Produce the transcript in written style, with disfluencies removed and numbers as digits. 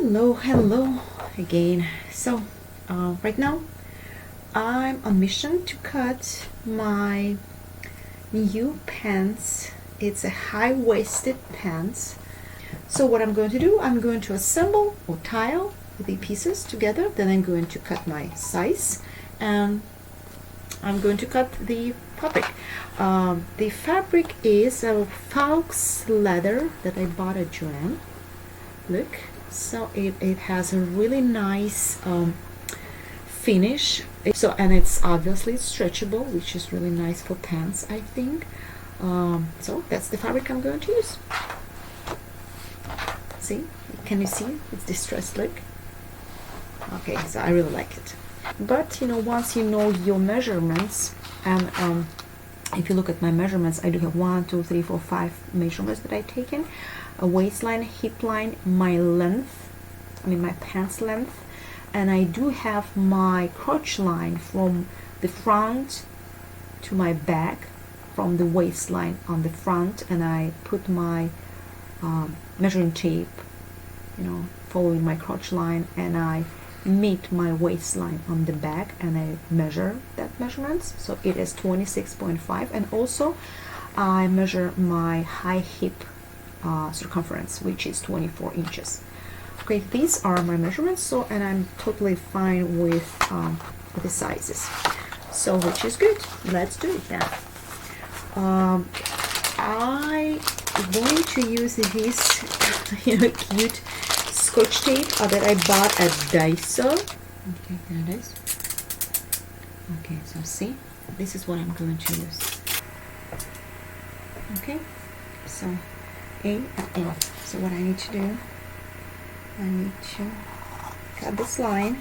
Hello again. So right now I'm on mission to cut my new pants. It's a high-waisted pants. So what I'm going to do, I'm going to assemble or tile the pieces together, then I'm going to cut my size and I'm going to cut the fabric. The fabric is a Faux leather that I bought at Joann. Look, so it has a really nice finish. So, and it's obviously stretchable, which is really nice for pants, I think. So that's the fabric I'm going to use. See, can you see? It's distressed look. Okay, so I really like it. But you know, once you know your measurements, and if you look at my measurements, I do have 1, 2, 3, 4, 5 measurements that I've taken. A waistline, hip line, my length, my pants length, and I do have my crotch line from the front to my back, from the waistline on the front, and I put my measuring tape, following my crotch line, and I meet my waistline on the back, and I measure that measurements. So it is 26.5, and also I measure my high hip circumference, which is 24 inches. Okay, these are my measurements. So, and I'm totally fine with the sizes. So, which is good. Let's do it now. I'm going to use this, cute Scotch tape that I bought at Daiso. Okay, there it is. Okay, so see, this is what I'm going to use. Okay, so A and F. So what I need to do, I need to cut this line.